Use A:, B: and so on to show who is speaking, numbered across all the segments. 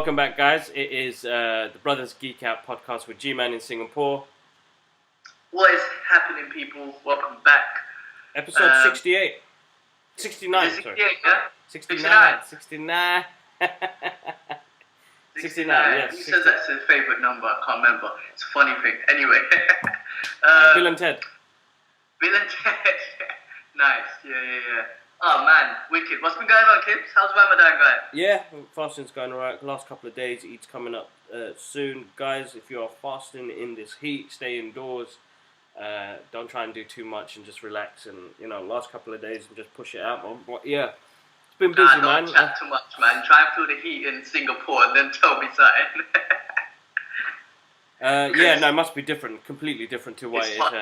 A: welcome back, guys. It is the Brothers Geek Out podcast with G-Man in Singapore.
B: What is happening, people? Welcome back.
A: Episode 68. 69,
B: 68,
A: sorry.
B: yeah?
A: 69. 69. 69, yes.
B: He says that's his favourite number. I can't remember. It's a funny thing. Anyway.
A: Bill and Ted.
B: Bill and Ted. Nice. Yeah. Oh, man. Wicked. What's been going on, kids? How's Ramadan going?
A: Yeah, fasting's going alright. Last couple of days, Eid's coming up soon. Guys, if you are fasting in this heat, stay indoors. Don't try and do too much and just relax. And, last couple of days and just push it out. But, yeah, it's been busy, man.
B: Don't chat too much, man. Try and feel the heat in Singapore and then tell me something.
A: It must be different. Completely different to what it is here.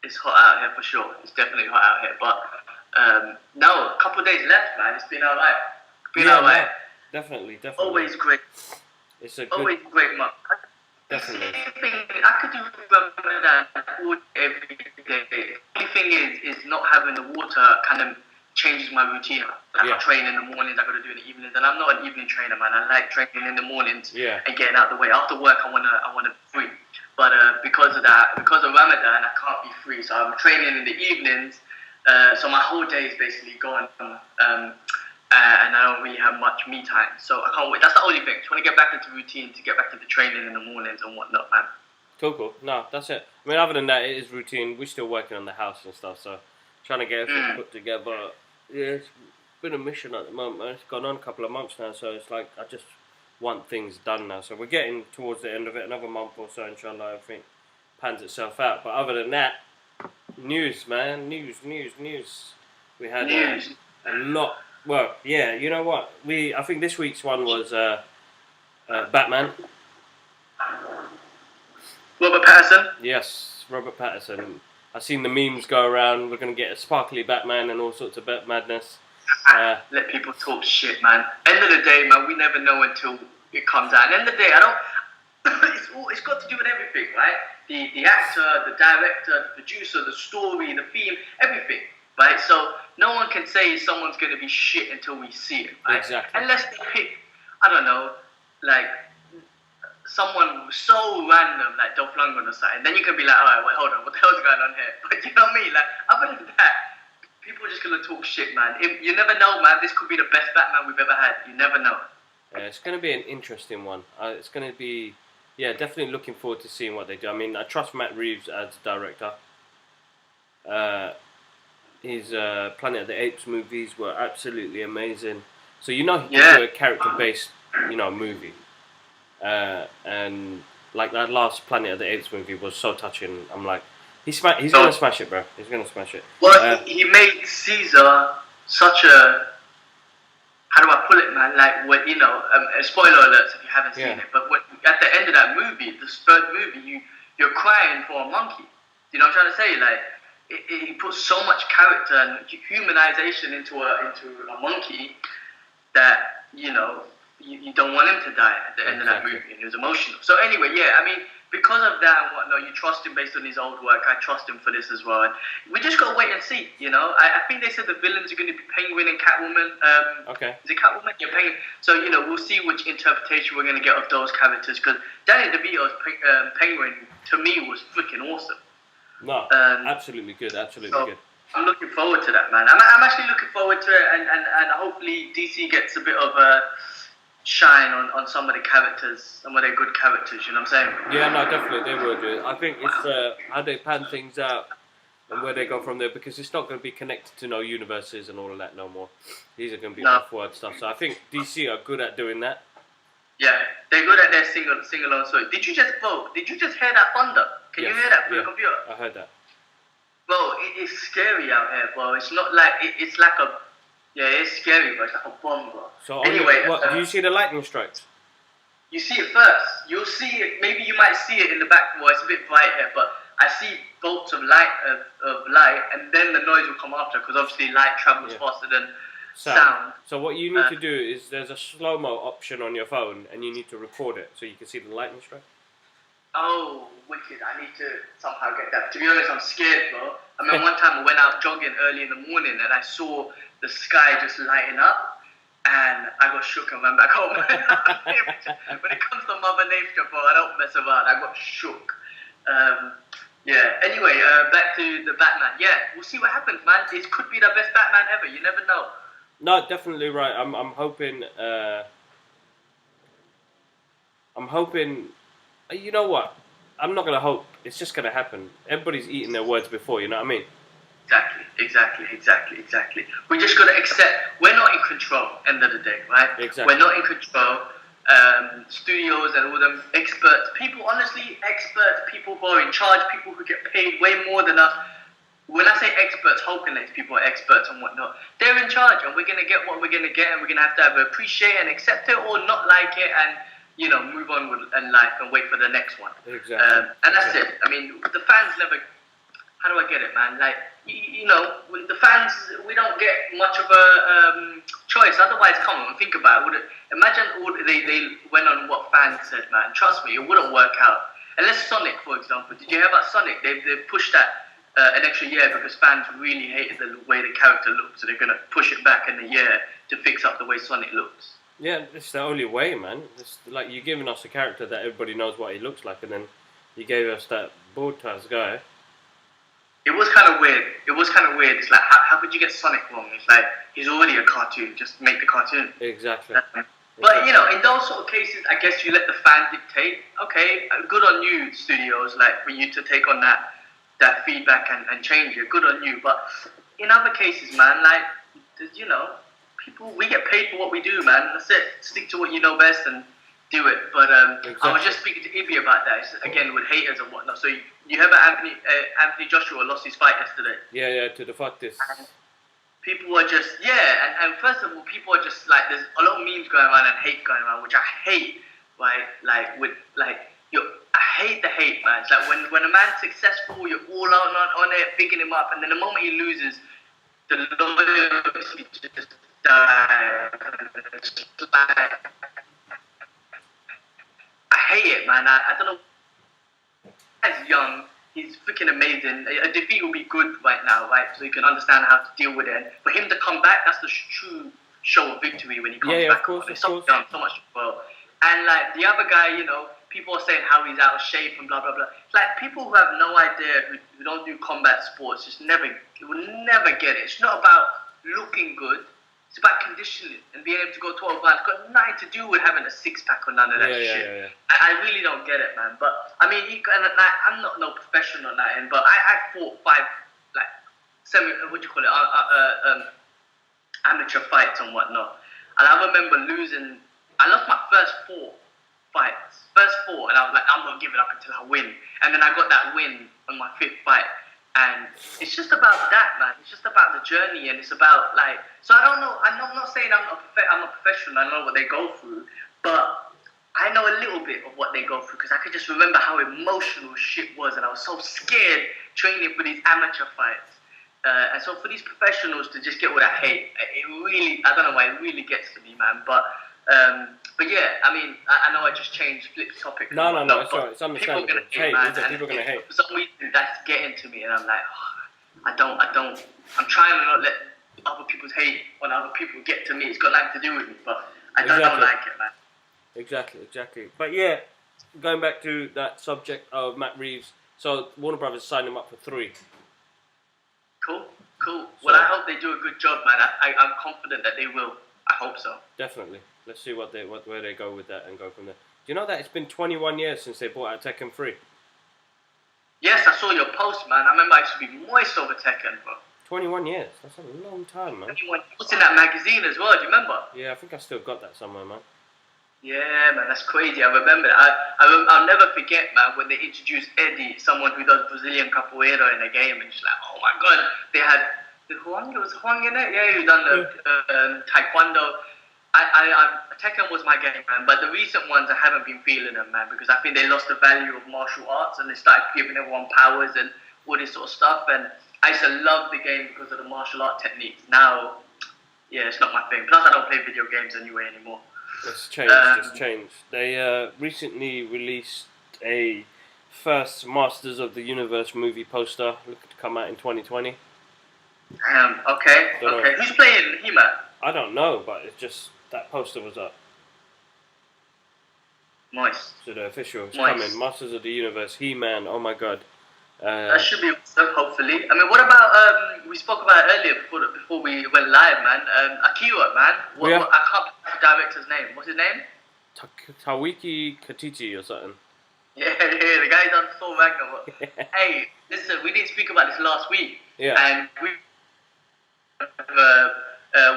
B: It's hot out here for sure. It's definitely hot out here. But no, a couple of days left, man. It's been alright.
A: No, definitely.
B: Always great.
A: It's a
B: always great month.
A: Definitely.
B: I could do Ramadan every day. The only thing is not having the water kind of changes my routine. I train in the mornings, I got to do in the evenings, and I'm not an evening trainer, man. I like training in the mornings and getting out the way. After work, I wanna be free. But because of Ramadan, I can't be free. So I'm training in the evenings. So my whole day is basically gone. And I don't really have much me time. So I can't wait. That's the only thing. Just want to get back into routine, to get back into training in the mornings and whatnot, man.
A: Cool. No, that's it. I mean, other than that, it is routine. We're still working on the house and stuff, so trying to get everything put together. Yeah, it's been a mission at the moment, man. It's gone on a couple of months now, so it's like I just want things done now. So we're getting towards the end of it. Another month or so, inshallah, everything pans itself out. But other than that, news, man. News. We had a lot. Well, yeah, you know what? I think this week's one was Batman.
B: Robert Pattison?
A: Yes, Robert Pattison. I've seen the memes go around. We're going to get a sparkly Batman and all sorts of madness.
B: Let people talk shit, man. End of the day, man, we never know until it comes out. End of the day, it's got to do with everything, right? The actor, the director, the producer, the story, the theme, everything. Right, so no one can say someone's going to be shit until we see it, right?
A: Exactly.
B: Unless they pick, I don't know, like someone so random, like Dolph Lundgren or something. Then you can be like, all right, wait, hold on, what the hell's going on here? But you know what I mean? Like, other than that, people are just going to talk shit, man. You never know, man. This could be the best Batman we've ever had. You never know.
A: Yeah, it's going to be an interesting one. It's going to be, definitely looking forward to seeing what they do. I mean, I trust Matt Reeves as director. His Planet of the Apes movies were absolutely amazing. So he can do a character-based, movie. And like that last Planet of the Apes movie was so touching. I'm like, he's gonna smash it, bro. He's gonna smash it.
B: Well, he made Caesar such a, how do I put it, man? Like, what spoiler alerts if you haven't seen it. But at the end of that movie, the third movie, you're crying for a monkey. You know what I'm trying to say? Like, he puts so much character and humanization into a monkey that you don't want him to die at the end of that movie, and it was emotional. So anyway, I mean, because of that and whatnot, you trust him based on his old work. I trust him for this as well. And we just gotta wait and see. I think they said the villains are going to be Penguin and Catwoman. Is it Catwoman? Yeah, Penguin. So we'll see which interpretation we're going to get of those characters. Because Danny DeVito's Penguin to me was freaking awesome.
A: No, absolutely good. Good.
B: I'm looking forward to that, man. I'm actually looking forward to it, and hopefully DC gets a bit of a shine on some of the characters, some of their good characters. You know what I'm saying?
A: Yeah, no, definitely they will do. I think it's how they pan things out and where they go from there, because it's not going to be connected to no universes and all of that no more. These are going to be off-world stuff. So I think DC are good at doing that.
B: Yeah, they're good at their sing-along story. Did you just hear that thunder? Can you hear that through the computer?
A: I heard that.
B: Bro, it's scary out here, bro. It's not like, it's like it's scary, bro. It's like a bomb, bro.
A: So anyway, do you see the lightning strikes?
B: You see it first. You'll see it, maybe you might see it in the back, well, it's a bit bright here, but I see bolts of light, and then the noise will come after, because obviously light travels faster than sound.
A: So what you need to do is there's a slow-mo option on your phone, and you need to record it so you can see the lightning strike.
B: Oh, wicked. I need to somehow get that. To be honest, I'm scared, bro. I mean, one time I went out jogging early in the morning and I saw the sky just lighting up. and I got shook and went back home. When it comes to Mother Nature, bro, I don't mess around. I got shook. Yeah. Anyway, back to the Batman. Yeah, we'll see what happens, man. It could be the best Batman ever. You never know.
A: No, definitely right. I'm hoping. I'm hoping. You know what? I'm not gonna hope. It's just gonna happen. Everybody's eaten their words before. You know what I mean?
B: Exactly. We just gotta accept we're not in control. End of the day, right?
A: Exactly.
B: We're not in control. Studios and all them experts, people, honestly, experts, people who are in charge, people who get paid way more than us. When I say experts, hoping that people are experts and whatnot, they're in charge, and we're gonna get what we're gonna get, and we're gonna have to either appreciate and accept it or not like it, and move on with life and wait for the next one.
A: Exactly.
B: And that's it. I mean, the fans never. How do I get it, man? Like, the fans, we don't get much of a choice. Otherwise, come on, think about it. Imagine all they went on what fans said, man. Trust me, it wouldn't work out. Unless Sonic, for example. Did you hear about Sonic? They've pushed that an extra year because fans really hated the way the character looked. So they're going to push it back in a year to fix up the way Sonic looks.
A: Yeah, it's the only way, man. It's like you're giving us a character that everybody knows what he looks like, and then you gave us that broadcast guy.
B: It was kind of weird. It's like, how could you get Sonic wrong? It's like, he's already a cartoon. Just make the cartoon.
A: Exactly.
B: But, in those sort of cases, I guess you let the fan dictate. Okay, good on you, studios, like, for you to take on that feedback and change it. Good on you. But in other cases, man, like, people, we get paid for what we do, man. That's it. Stick to what you know best and do it. But
A: exactly.
B: I was just speaking to Ibby about that, again, with haters and whatnot. So you heard about Anthony Joshua lost his fight yesterday.
A: Yeah, to the Pattison.
B: People are just, and first of all, people are just like, there's a lot of memes going around and hate going around, which I hate, right? I hate the hate, man. It's like when a man's successful, you're all on it, picking him up, and then the moment he loses, the loyalty just dies. I hate it, man. I don't know. He's young. He's freaking amazing. A defeat will be good right now, right? So you can understand how to deal with it. And for him to come back, that's the true show of victory when he comes back.
A: Of course.
B: So young, so much well. And like the other guy, people are saying how he's out of shape and blah blah blah. It's like people who have no idea, who don't do combat sports, will never get it. It's not about looking good. It's about conditioning and being able to go 12 rounds. It's got nothing to do with having a six-pack or none of that shit.
A: Yeah.
B: I really don't get it, man. But, I mean, I'm not no professional or nothing, but I fought 5, amateur fights and whatnot. And I remember losing. I lost my first 4 fights. And I was like, I'm not giving up until I win. And then I got that win on my 5th fight. And it's just about that, man. It's just about the journey, and it's about, like... So I don't know. I'm not saying I'm a professional. I know what they go through. But I know a little bit of what they go through because I could just remember how emotional shit was. And I was so scared training for these amateur fights. And so for these professionals to just get all that hate, it really... I don't know why. It really gets to me, man. But yeah, I mean, I know I just changed Flip's topic.
A: No, it's right. It's understandable. People are going to hate.
B: For some reason, that's getting to me, and I'm like, I don't. I'm trying to not let other people's hate on other people get to me. It's got nothing to do with me, but I don't like it, man.
A: Exactly. But yeah, going back to that subject of Matt Reeves, so Warner Brothers signed him up for 3.
B: Cool. Well, I hope they do a good job, man. I'm confident that they will. I hope so.
A: Definitely. Let's see where they go with that and go from there. Do you know that it's been 21 years since they brought out Tekken 3?
B: Yes, I saw your post, man. I remember I used to be moist over Tekken, bro.
A: 21 years. That's a long time, man.
B: 21. It was in that magazine as well. Do you remember?
A: Yeah, I think I still got that somewhere, man.
B: Yeah, man, that's crazy. I remember that. I'll never forget, man, when they introduced Eddie, someone who does Brazilian capoeira in a game, and just like, oh my god, they had Huang. It was Huang in it. Yeah, he done the taekwondo. Tekken was my game, man, but the recent ones I haven't been feeling them, man, because I think they lost the value of martial arts and they started giving everyone powers and all this sort of stuff. And I used to love the game because of the martial art techniques. Now, yeah, it's not my thing. Plus, I don't play video games anyway anymore.
A: It's changed. They recently released a first Masters of the Universe movie poster, looking to come out in 2020.
B: Okay. Who's playing He-Man?
A: I don't know, but it's just that poster was up.
B: Nice.
A: So the official is
B: Nice.
A: coming. Masters of the Universe, He-Man. Oh my god.
B: That should be awesome, hopefully. I mean, what about we spoke about it earlier before we went live, man. Akira, man. I can't remember the director's name. What's his name?
A: Tawiki Katiti or something.
B: Yeah, the guy done Thor Ragnarok. Hey, listen, we didn't speak about this last week.
A: Yeah.
B: And we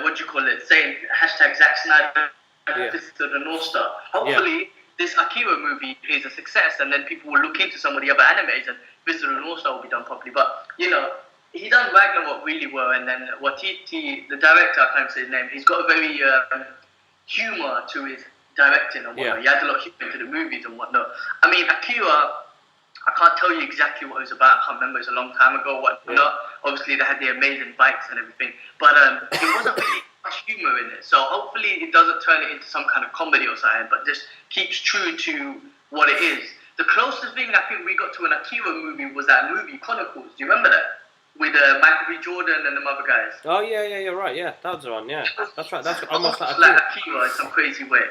B: what do you call it? Saying hashtag Zack Snyder, Fist of the North Star. Hopefully, this Akira movie is a success, and then people will look into some of the other animes, and Fist of the North Star will be done properly. But you know, he done Ragnarok really well, and then Watiti, the director, I can't say his name. He's got a very humor to his directing and whatnot. He adds a lot of humor to the movies and whatnot. I mean, Akira, I can't tell you exactly what it was about. I can't remember. It's a long time ago. Whatnot. Obviously, they had the amazing bikes and everything, but it wasn't really much humor in it. So hopefully, it doesn't turn it into some kind of comedy or something, but just keeps true to what it is. The closest thing I think we got to an Akira movie was that movie Chronicles. Do you remember that? With Michael B. Jordan and the other guys.
A: Oh yeah, you're right. Yeah, that was the one. Yeah, that's right. That's almost like
B: Akira in some crazy way.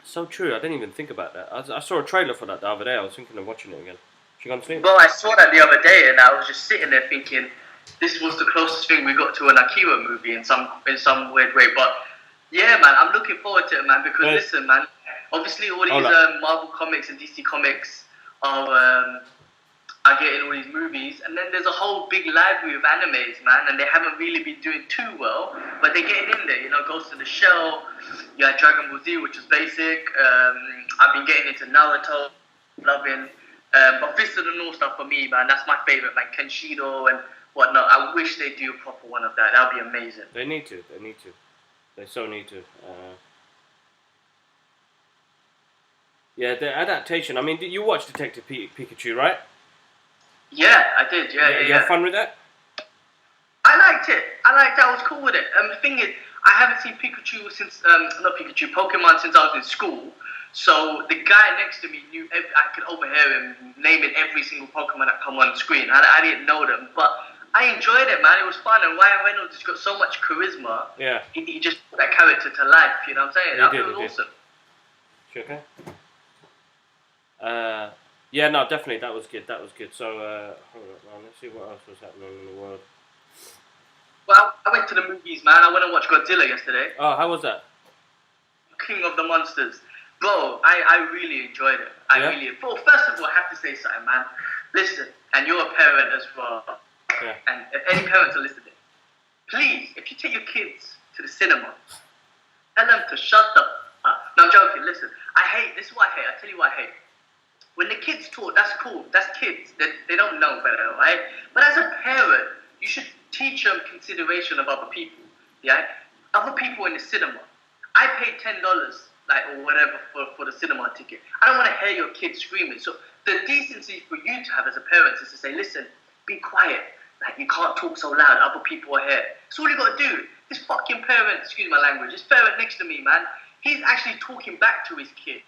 A: So true. I didn't even think about that. I saw a trailer for that the other day. I was thinking of watching it again. She gone to sleep?
B: Well, I saw that the other day, and I was just sitting there thinking, this was the closest thing we got to an Akira movie in some weird way. But yeah, man, I'm looking forward to it, man. Because listen, man, obviously all these Marvel comics and DC comics are getting all these movies, and then there's a whole big library of animes, man, and they haven't really been doing too well, but they're getting in there. You know, Ghost in the Shell, you had Dragon Ball Z, which is basic. I've been getting into Naruto, loving. But Fist of the North Star for me, man, that's my favorite, man. Kenshido and whatnot. I wish they do a proper one of that. That would be amazing.
A: They need to. They so need to. Yeah, the adaptation. I mean, you watched Detective Pikachu, right?
B: Yeah, I did. Yeah.
A: You had fun with that?
B: I liked it. I was cool with it. The thing is, I haven't seen Pikachu since, Pokemon since I was in school. So the guy next to me knew, I could overhear him naming every single Pokemon that come on the screen. I didn't know them, but I enjoyed it, man. It was fun, and Ryan Reynolds has got so much charisma.
A: Yeah.
B: He just put that character to life, you know what I'm saying? That was awesome.
A: Sure, okay. Yeah, no, definitely, that was good. So, hold on, let's see what else was happening in the world.
B: Well, I went to the movies, man. I went and watched Godzilla yesterday.
A: Oh, how was that?
B: King of the Monsters. Bro, I really enjoyed it. Well, first of all, I have to say something, man. Listen, and you're a parent as well.
A: Yeah.
B: And if any parents are listening, please, if you take your kids to the cinema, tell them to shut the up. No, I'm joking. Listen, this is what I hate. I'll tell you what I hate. When the kids talk, that's cool. That's kids. They don't know better, right? But as a parent, you should teach them consideration of other people. Yeah? Other people in the cinema. I paid $10, or whatever, for the cinema ticket. I don't want to hear your kids screaming. So the decency for you to have as a parent is to say, listen, be quiet. Like, you can't talk so loud. Other people are here. That's all you got to do. This fucking parent, excuse my language, this parent next to me, man, he's actually talking back to his kid.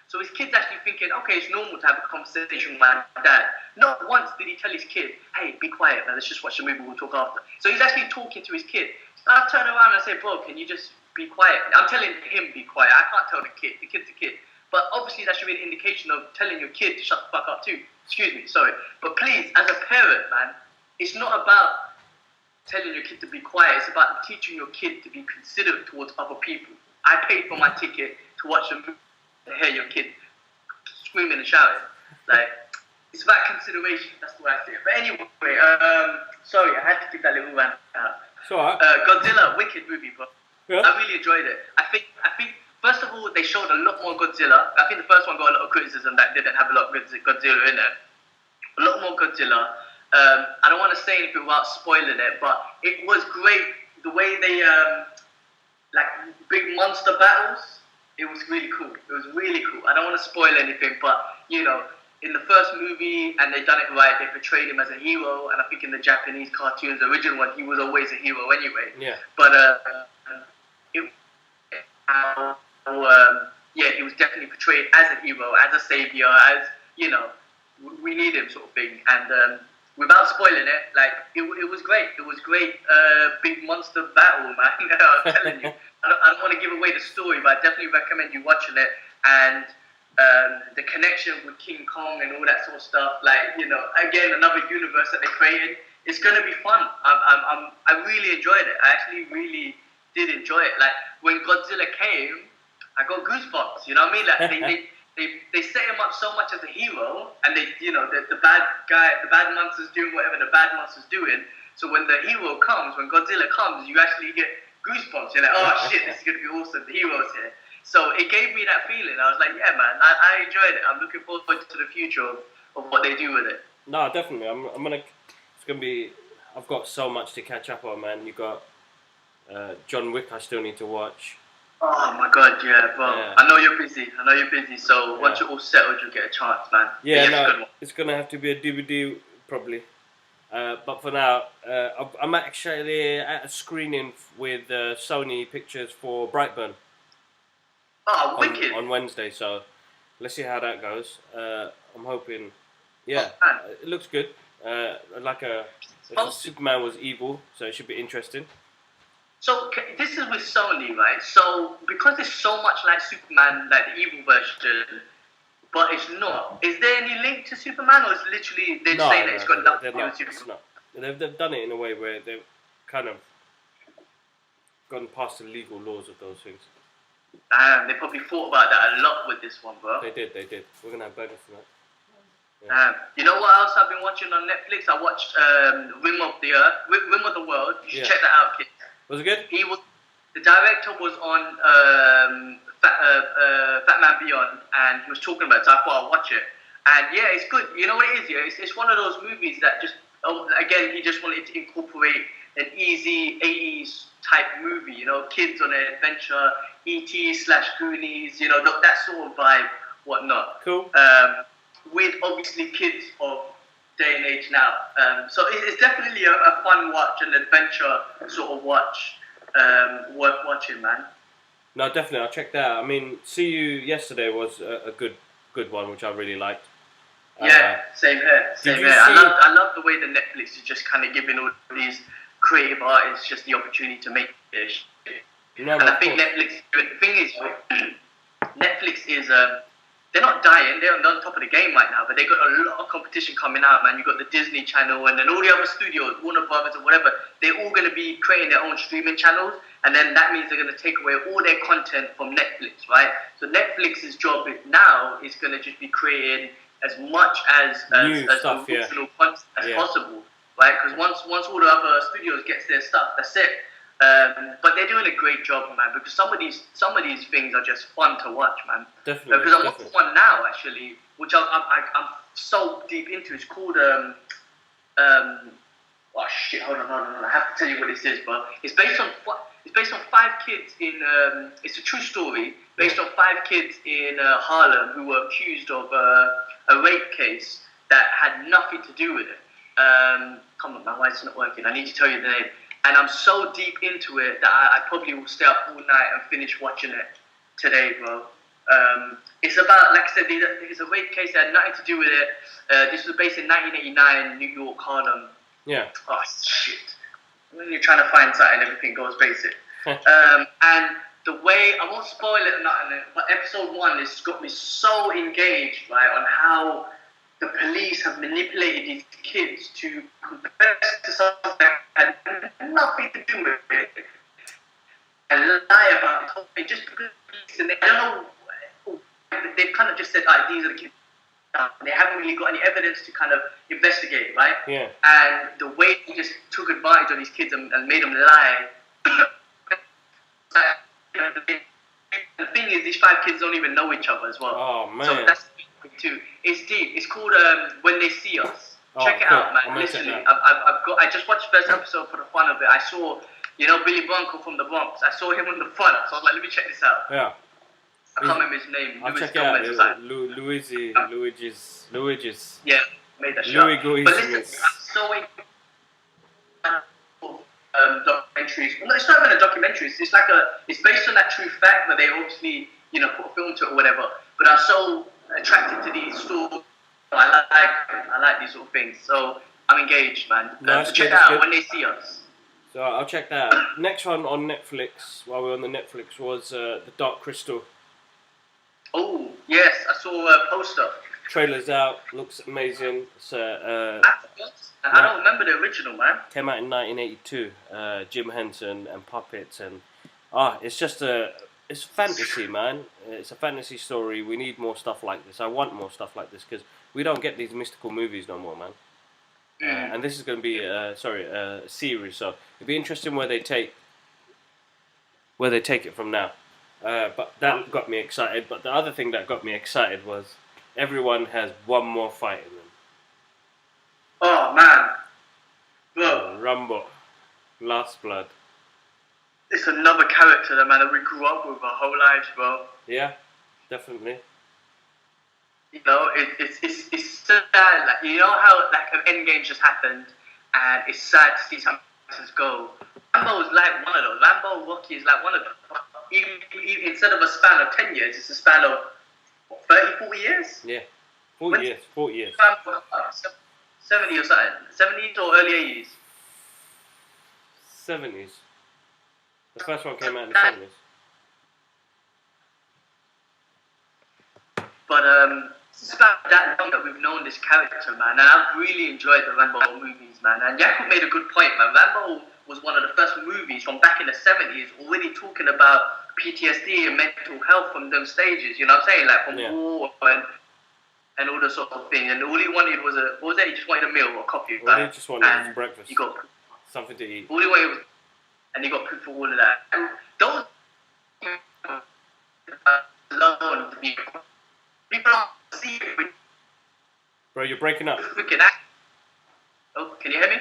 B: So his kid's actually thinking, okay, it's normal to have a conversation with my dad. Not once did he tell his kid, hey, be quiet, man, let's just watch the movie, we'll talk after. So he's actually talking to his kid. So I turn around and I say, bro, can you just be quiet? I'm telling him be quiet. I can't tell the kid's a kid. But obviously that should be an indication of telling your kid to shut the fuck up too. Excuse me, sorry. But please, as a parent, man, it's not about telling your kid to be quiet. It's about teaching your kid to be considerate towards other people. I paid for my ticket to watch a movie. To hear your kid screaming and shouting, like, it's about consideration. That's the way I see it. But anyway, sorry, I had to give that little rant out.
A: So,
B: Godzilla, wicked movie, bro. Yeah. I really enjoyed it. I think first of all, they showed a lot more Godzilla. I think the first one got a lot of criticism that didn't have a lot of Godzilla in it. A lot more Godzilla. I don't want to say anything without spoiling it, but it was great. The way they big monster battles. It was really cool. I don't want to spoil anything, but, you know, in the first movie, and they done it right, they portrayed him as a hero, and I think in the Japanese cartoons, the original one, he was always a hero anyway.
A: Yeah.
B: But, he was definitely portrayed as a hero, as a savior, as, you know, we need him sort of thing. And, without spoiling it, like it was great. It was great. Big monster battle, man. I'm telling you. I don't want to give away the story, but I definitely recommend you watching it. And the connection with King Kong and all that sort of stuff, like, you know, again, another universe that they created. It's gonna be fun. I really enjoyed it. I actually really did enjoy it. Like when Godzilla came, I got goosebumps. You know what I mean? Like they set him up so much as a hero, and they, you know, the bad guy, the bad monster's doing whatever the bad monster's doing. So when the hero comes, when Godzilla comes, you actually get goosebumps. You're like, oh shit, this is gonna be awesome. The hero's here. So it gave me that feeling. I was like, yeah, man, I enjoyed it. I'm looking forward to the future of what they do with it.
A: No, definitely. I'm gonna. It's gonna be. I've got so much to catch up on, man. You got John Wick. I still need to watch.
B: Oh my god, yeah, bro. Yeah. I know you're busy. So once you're all settled, you'll get a chance, man.
A: Yeah, no, it's gonna have to be a DVD probably. But for now, I'm actually at a screening with Sony Pictures for Brightburn.
B: Oh, wicked!
A: On Wednesday, so let's see how that goes. I'm hoping, yeah, it looks good. Superman was evil, so it should be interesting.
B: So this is with Sony, right? So because there's so much like Superman, like the evil version, but it's not. Is there any link to Superman, or is it literally they're saying that it's got nothing to do with Superman?
A: They've done it in a way where they've kind of gone past the legal laws of those things.
B: They probably thought about that a lot with this one, bro.
A: They did. We're gonna have burgers tonight.
B: Yeah. You know what else I've been watching on Netflix? I watched Rim of the World. You should check that out, kid.
A: Was it good?
B: The director was on Fat Man Beyond, and he was talking about it, so I thought I'd watch it. And yeah, it's good. You know what it is? Yeah, it's one of those movies that just, again, he just wanted to incorporate an easy 80s type movie, you know, kids on an adventure, E.T./Goonies, you know, that sort of vibe, whatnot.
A: Cool.
B: With obviously kids of day and age now. So it's definitely a fun watch, an adventure sort of watch, worth watching, man.
A: No, definitely, I'll check that out. I mean, See You Yesterday was a good one, which I really liked.
B: Yeah, same here. I love the way the Netflix is just kind of giving all these creative artists just the opportunity to make this shit. And I think Netflix, the thing is, Netflix is, they're not dying, they're on top of the game right now, but they got a lot of competition coming out, man. You got the Disney Channel, and then all the other studios, Warner Brothers or whatever, they're all going to be creating their own streaming channels, and then that means they're going to take away all their content from Netflix, right? So Netflix's job now is going to just be creating as much as original content as possible, right? Because once all the other studios gets their stuff, that's it. But they're doing a great job, man, because some of these things are just fun to watch, man.
A: Definitely.
B: Because I'm watching one now, actually, which I'm so deep into. It's called oh shit, hold on, I have to tell you what this is, but it's based on 5 kids in it's a true story based on 5 kids in Harlem who were accused of a rape case that had nothing to do with it. Come on, man, why is it not working? I need to tell you the name. And I'm so deep into it that I probably will stay up all night and finish watching it today, bro. It's about, like I said, it's a rape case that had nothing to do with it. This was based in 1989, New York, Harlem.
A: Yeah.
B: Oh, shit. When you're trying to find something, everything goes basic. And the way, I won't spoil it or nothing, but episode 1 has got me so engaged, right, on how the police have manipulated these kids to confess to something that had nothing to do with it and lie about it just because and they don't know, they've kind of just said, these are the kids. They haven't really got any evidence to kind of investigate, right?
A: Yeah.
B: And the way he just took advantage of these kids and made them lie. The thing is, these 5 kids don't even know each other as well.
A: Oh, man.
B: So that's too. It's deep. It's called When They See Us. Check it out, man. Literally, I just watched the first episode for the fun of it. I saw, you know, Billy Bronco from the Bronx. I saw him on the front, so I was like, let me check this out.
A: Yeah.
B: I can't remember his name.
A: I'll check it out. Luigi's.
B: Yeah, made that shot. But listen, I'm so documentaries. No, it's not even a documentary. It's like it's based on that true fact that they obviously, you know, put a film to it or whatever. But I'm so attracted to these stories. I like these sort of things. So I'm engaged, man.
A: Nice,
B: Check
A: good,
B: that out
A: good.
B: when they see us.
A: So I'll check that out. Next one on Netflix, while we're on the Netflix, was The Dark Crystal.
B: Oh, yes, I saw a poster.
A: Trailer's out, looks amazing. It's,
B: I don't remember the original, man.
A: Came out in 1982. Jim Henson and puppets, and it's just it's fantasy, man. It's a fantasy story. We need more stuff like this. I want more stuff like this because we don't get these mystical movies no more, man. And this is going to be a series, so it'd be interesting where they take it from now. But that got me excited. But the other thing that got me excited was everyone has one more fight in them.
B: Oh man, bro.
A: Rambo, Last Blood.
B: It's another character that we grew up with our whole lives, bro.
A: Yeah, definitely.
B: You know, it's sad. Like, you know how like an Endgame just happened, and it's sad to see some characters go. Rambo is like one of those. Rambo, Rocky is like one of them. Even instead of a span of 10 years, it's a span of 30, 40 years.
A: Yeah, 40 years.
B: 70 or something. 70s or early 80s.
A: 70s. The first one came out in the 70s.
B: But it's about that long that we've known this character, man, and I've really enjoyed the Rambo movies, man. And Yakub made a good point, man. Rambo was one of the first movies from back in the 70s, already talking about PTSD and mental health from those stages. You know what I'm saying? Like from war and all the sort of thing. And all he wanted was he just wanted a meal or coffee.
A: All he just wanted was breakfast.
B: He got
A: something to eat.
B: All he wanted was, and he got put for all of that. And those alone to be. People don't see it.
A: Bro, you're breaking up.
B: Oh, can you hear me?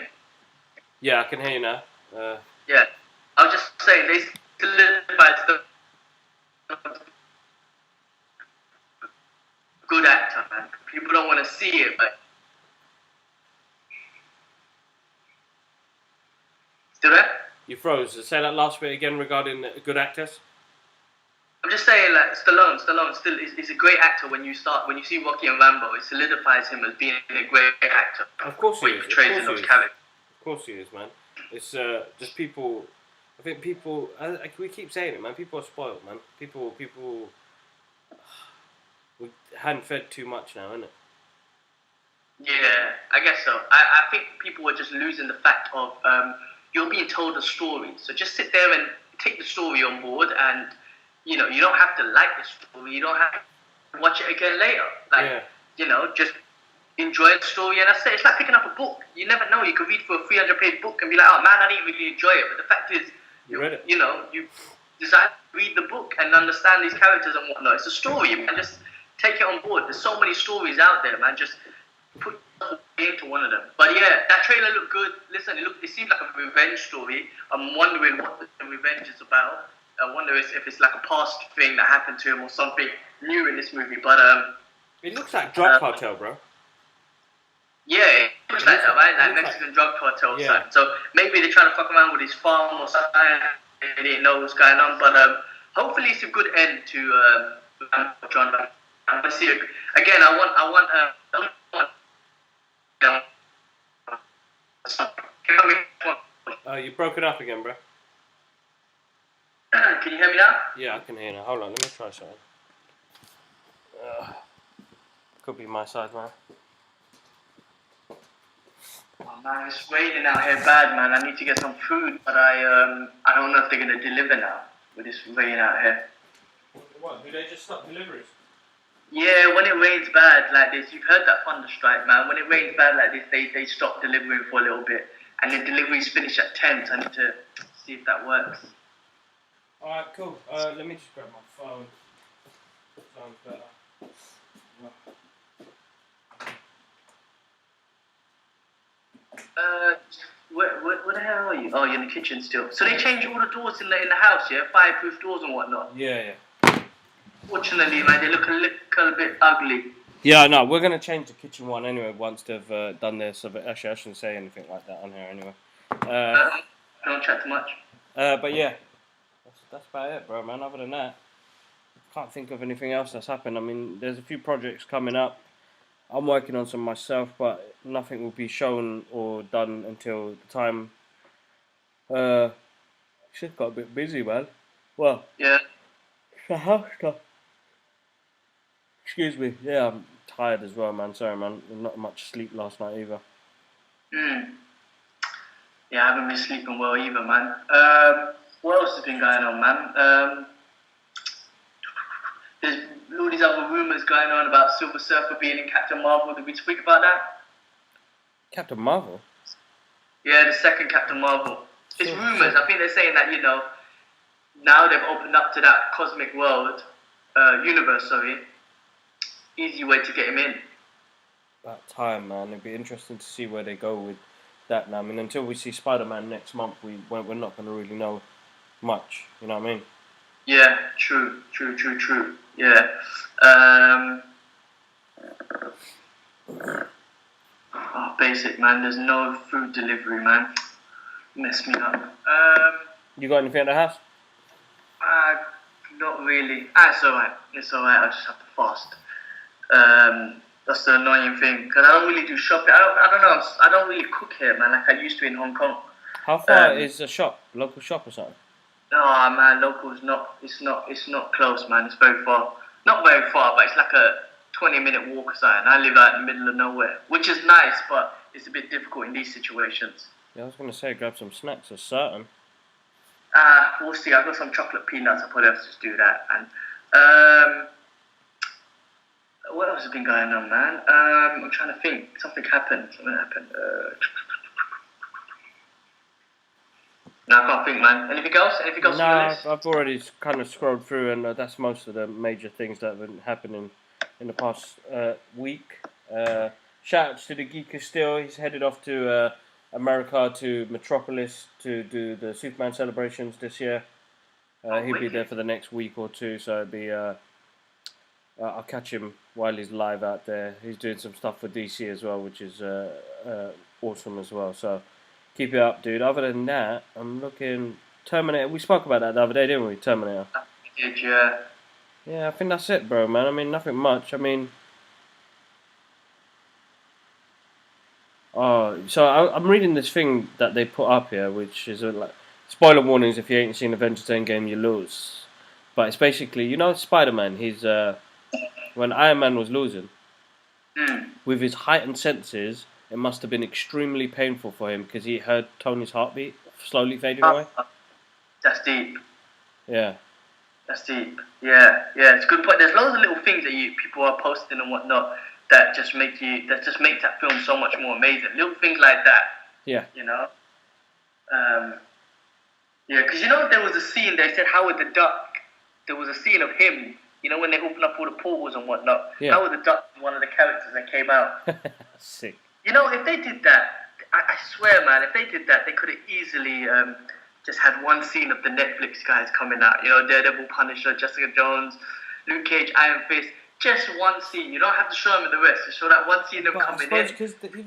A: Yeah, I can hear you now.
B: Yeah, I was just saying they solidified the good actor, man. People don't want to see it, but still there?
A: You froze. Say that last bit again regarding good actors.
B: I'm just saying, like Stallone still is a great actor. When you see Rocky and Rambo, it solidifies him as being a great actor.
A: Of course he is.
B: Portrays in those characters.
A: Of course he is, man. It's just people. I think people. We keep saying it, man. People are spoiled, man. People. We hand-fed too much now, isn't it?
B: Yeah, I guess so. I think people are just losing the fact of you're being told a story. So just sit there and take the story on board, and you don't have to like the story. You don't have to watch it again later. Like, just enjoy the story, and that's it. It's like picking up a book. You never know. You could read through a 300-page book and be like, oh man, I didn't really enjoy it. But the fact is,
A: you read it.
B: You decide to read the book and understand these characters and whatnot. It's a story, man. Just take it on board. There's so many stories out there, man. Just put into one of them. But yeah, that trailer looked good. Listen, it seemed like a revenge story. I'm wondering what the revenge is about. I wonder if it's like a past thing that happened to him or something new in this movie. But
A: it looks like drug cartel, bro.
B: Yeah, it looks like that, right? Like Mexican drug cartel stuff. So maybe they're trying to fuck around with his farm or something. They didn't know what's going on. But hopefully it's a good end to John. I want to see it again.
A: You broke it up again, bro.
B: Can you hear me now?
A: Yeah, I can hear you now. Hold on, let me try something. Could be my side, man.
B: Oh man, it's raining out here bad, man. I need to get some food, but I don't know if they're gonna deliver now with this rain out here.
A: What? Do they just stop deliveries?
B: Yeah, when it rains bad like this, you've heard that thunder strike, man. When it rains bad like this, they stop delivering for a little bit, and the deliveries finish at 10. So I need to see if that works.
A: Alright, cool. Let me just grab my phone. Sounds better.
B: Where the hell are you? Oh, you're in the kitchen still. So they changed all the doors in the house, yeah? Fireproof doors and whatnot.
A: Yeah.
B: Fortunately, man, they look a little bit ugly.
A: Yeah, no, we're gonna change the kitchen one anyway once they've done this. So, actually, I shouldn't say anything like that on here anyway.
B: Don't chat too much.
A: But yeah, that's about it, bro, man. Other than that, can't think of anything else that's happened. I mean, there's a few projects coming up. I'm working on some myself, but nothing will be shown or done until the time. Shit got a bit busy, man. Well,
B: Yeah.
A: the house stuff. Excuse me. Yeah, I'm tired as well, man. Sorry, man. Not much sleep last night either.
B: Mm. Yeah, I haven't been sleeping well either, man. What else has been going on, man? There's all these other rumors going on about Silver Surfer being in Captain Marvel. Did we speak about that?
A: Captain Marvel?
B: Yeah, the second Captain Marvel. It's
A: Silver
B: rumors.
A: Surfer.
B: I think they're saying that, now they've opened up to that cosmic world, universe, sorry. Easy way to get him in.
A: About time, man. It'd be interesting to see where they go with that now. I mean, until we see Spider-Man next month, we're not going to really know much. You know what I mean?
B: Yeah, true. Yeah. Basic, man. There's no food delivery, man. Mess me up.
A: You got anything at the house?
B: Not really. It's alright. I just have to fast. That's the annoying thing, because I don't really do shopping. I don't know. I don't really cook here, man, like I used to in Hong Kong.
A: How far is a shop? Local shop or something?
B: No, man, local is not. It's not close, man. It's very far. Not very far, but it's like a 20-minute walk or something. I live out in the middle of nowhere, which is nice, but it's a bit difficult in these situations.
A: Yeah, I was going to say grab some snacks or certain.
B: We'll see. I've got some chocolate peanuts. I'll probably have to just do that. And what else has been going on, man? I'm trying to think. Something happened. No, I can't think, man. Anything else?
A: No, I've already kind of scrolled through, and that's most of the major things that have been happening in the past week. Shout outs to the Geek still. He's headed off to America, to Metropolis, to do the Superman celebrations this year. He'll be there for the next week or two, so it'll be. I'll catch him while he's live out there. He's doing some stuff for DC as well, which is awesome as well. So keep it up, dude. Other than that, I'm looking Terminator. We spoke about that the other day, didn't we? Terminator.
B: We did, yeah.
A: Yeah, I think that's it, bro, man. I mean, nothing much. I mean, so I'm reading this thing that they put up here, which is like spoiler warnings. If you ain't seen Avengers Endgame, you lose. But it's basically, Spider-Man. He's when Iron Man was losing, with his heightened senses, it must have been extremely painful for him because he heard Tony's heartbeat slowly fading away.
B: That's deep.
A: Yeah.
B: That's deep. Yeah, it's a good point. There's loads of little things that people are posting and whatnot that just make that film so much more amazing. Little things like that.
A: Yeah.
B: Yeah, because there was a scene. They said Howard the Duck. There was a scene of him. When they open up all the portals and whatnot.
A: Yeah.
B: Howard the Duck was one of the characters that came out.
A: Sick.
B: If they did that, I swear, man, if they did that, they could have easily just had one scene of the Netflix guys coming out. Daredevil, Punisher, Jessica Jones, Luke Cage, Iron Fist. Just one scene. You don't have to show them the rest. You show that one scene of them coming in.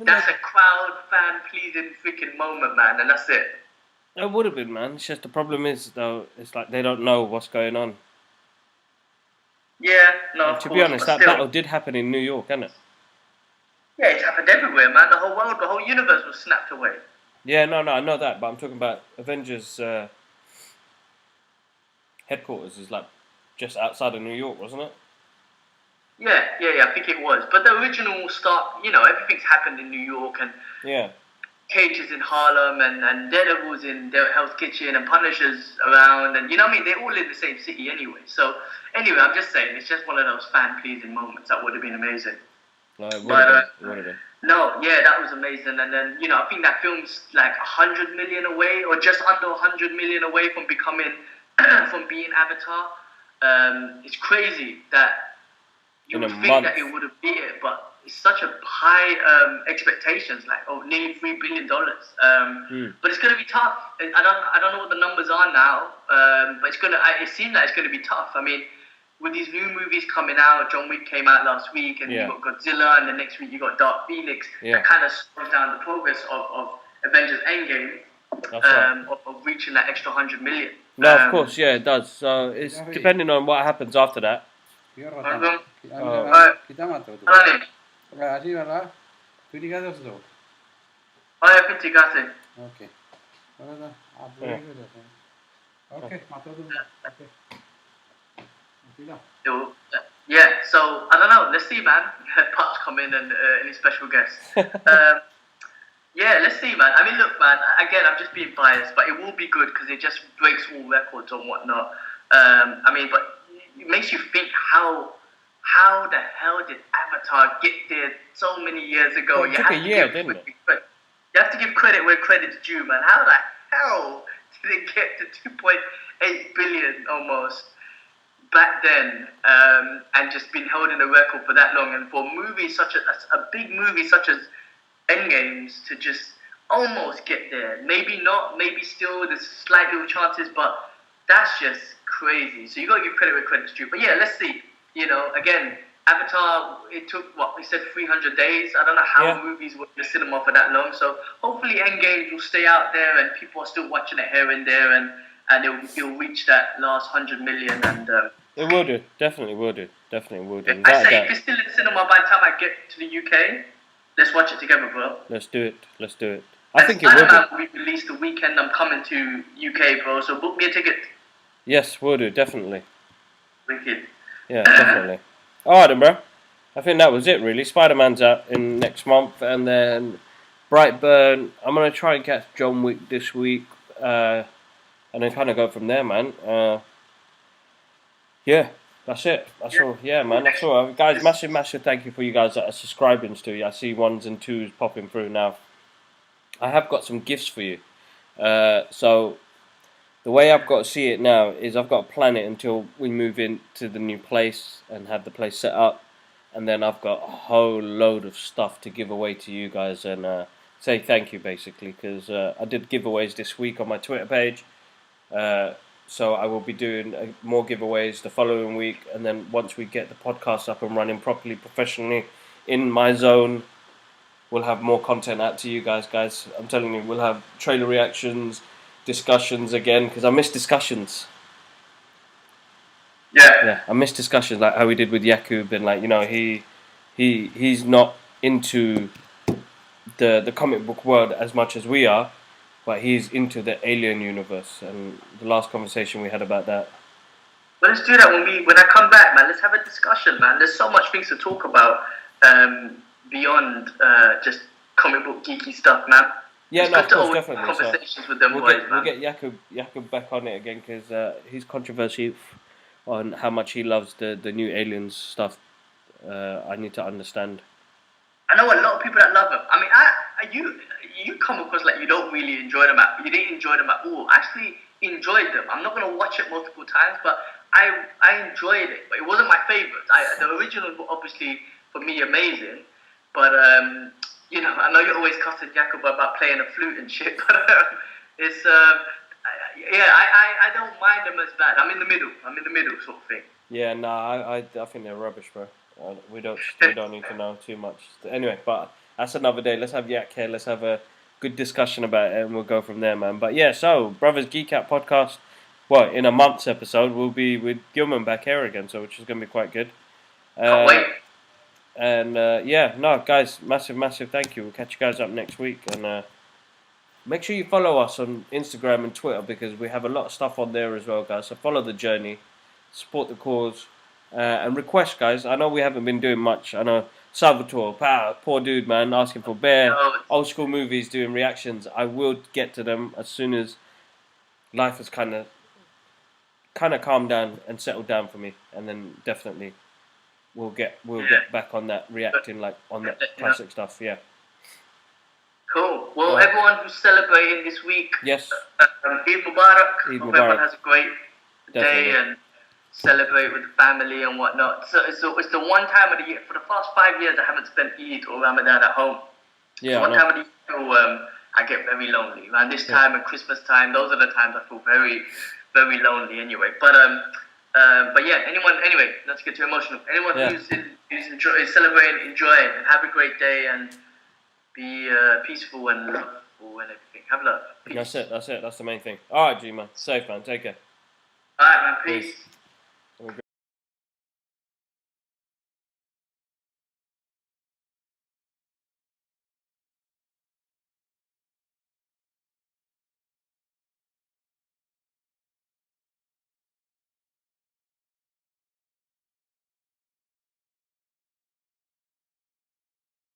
B: That's a crowd fan pleasing freaking moment, man, and that's it.
A: It would have been, man. It's just the problem is, though, it's like they don't know what's going on.
B: Yeah, no.
A: To be honest, that battle did happen in New York, didn't it?
B: Yeah, it's happened everywhere, man. The whole world, the whole universe was snapped away.
A: Yeah, no, I know that, but I'm talking about Avengers headquarters is like just outside of New York, wasn't it?
B: Yeah, I think it was. But the original start, everything's happened in New York, and Cage is in Harlem, and Daredevil's in Hell's Kitchen, and Punisher's around, and they're all in the same city anyway. So, anyway, I'm just saying, it's just one of those fan-pleasing moments that would have been amazing.
A: No, it would have been.
B: No, yeah, that was amazing. And then, I think that film's like 100 million away, or just under 100 million away from from being Avatar. It's crazy that you would think that it would have beat it, but it's such a high expectations, like nearly $3 billion. But it's going to be tough. I don't know what the numbers are now, but it seems like it's going to be tough. I mean, with these new movies coming out, John Wick came out last week, and you got Godzilla, and the next week you got Dark Phoenix. That kind of slows down the progress of Avengers Endgame, of reaching that extra 100 million.
A: No, of course, yeah, it does. So it's depending on what happens after that.
C: Arriva là? Tu di casa solo?
B: Oh ya, pintu kasih.
C: Okay. Okay, mata dulu. Okay.
B: Yeah, so I don't know. Let's see, man. Pot's come in and any special guests. Yeah, let's see, man. I mean, look, man. Again, I'm just being biased, but it will be good because it just breaks all records and whatnot. I mean, but it makes you think how the hell did Avatar get there so many years ago?
A: Well, it took a year, didn't it?
B: You have to give credit where credit's due, man. How the hell did it get to 2.8 billion almost back then, and just been holding a record for that long? And for a movie such a big movie such as Endgames to just almost get there, maybe not, maybe still there's slight little chances, but that's just crazy. So you got to give credit where credit's due. But yeah, let's see. You know, again, Avatar, it took, what, we said 300 days? I don't know how movies were in the cinema for that long. So hopefully Endgame will stay out there and people are still watching it here and there, and it'll reach that last 100 million. And
A: it will do. Definitely will do. Definitely will do.
B: I say if it's still in cinema by the time I get to the UK, let's watch it together, bro.
A: Let's do it. Let's do it. I think it will do.
B: We released the weekend I'm coming to UK, bro. So book me a ticket.
A: Yes, will do. Definitely.
B: Wicked.
A: Yeah, definitely. Alright then, bro. I think that was it, really. Spider-Man's out in next month, and then Brightburn. I'm going to try and catch John Wick this week, and then kind of go from there, man. Yeah, that's it. That's all. Yeah, man, that's all. Guys, massive thank you for you guys that are subscribing to. I see 1s and 2s popping through now. I have got some gifts for you. So the way I've got to see it now is I've got to plan it until we move into the new place and have the place set up, and then I've got a whole load of stuff to give away to you guys and say thank you, basically, because I did giveaways this week on my Twitter page, so I will be doing more giveaways the following week, and then once we get the podcast up and running properly, professionally, in my zone, we'll have more content out to you guys. I'm telling you, we'll have trailer reactions, discussions again, because I miss discussions. Yeah, I miss discussions like how we did with Yakub, and like, you know, he's not into the comic book world as much as we are, but he's into the alien universe, and the last conversation we had about that.
B: Well, let's do that when I come back, man. Let's have a discussion, man. There's so much things to talk about beyond just comic book geeky stuff, man.
A: Yeah, no, of course, definitely.
B: Conversations with them boys, man.
A: We'll get Yakub back on it again, because his controversy on how much he loves the new aliens stuff. I need to understand.
B: I know a lot of people that love them. I mean, you come across like you don't really enjoy them. You didn't enjoy them at all. I actually enjoyed them. I'm not gonna watch it multiple times, but I enjoyed it. But it wasn't my favorite. The original was obviously for me amazing, but you know, I know you're always cussing Jacob about playing a flute and shit, but it's I don't mind them as bad. I'm in the middle sort of thing.
A: Yeah, no, I think they're rubbish, bro. We don't need to know too much. Anyway, but that's another day. Let's have Yak here. Let's have a good discussion about it, and we'll go from there, man. But yeah, so Brothers Geek Out podcast. Well, in a month's episode, we'll be with Gilman back here again, so which is going to be quite good.
B: Can't wait.
A: And yeah, no, guys, massive thank you. We'll catch you guys up next week, and make sure you follow us on Instagram and Twitter, because we have a lot of stuff on there as well, guys. So follow the journey, support the cause, and request, guys. I know we haven't been doing much. I know Salvatore, poor dude, man, asking for bare old school movies, doing reactions. I will get to them as soon as life has kind of calmed down and settled down for me, and then definitely we'll get back on that, reacting like on that classic stuff. Yeah.
B: Cool. Well, everyone who's celebrating this week,
A: yes,
B: Eid Mubarak. Hope everyone has a great day and celebrate with the family and whatnot. So it's the one time of the year. For the past 5 years, I haven't spent Eid or Ramadan at home.
A: Yeah.
B: One time of the year, I get very lonely. Around this time and Christmas time, those are the times I feel very, very lonely. Anyway, but yeah. Anyway, not to get too emotional. Anyone who's celebrating, enjoy it, and have a great day, and be peaceful and loveful and everything. Have love. Peace.
A: That's it. That's the main thing. All right, G man. Safe, man. Take care.
B: All right, man. Peace.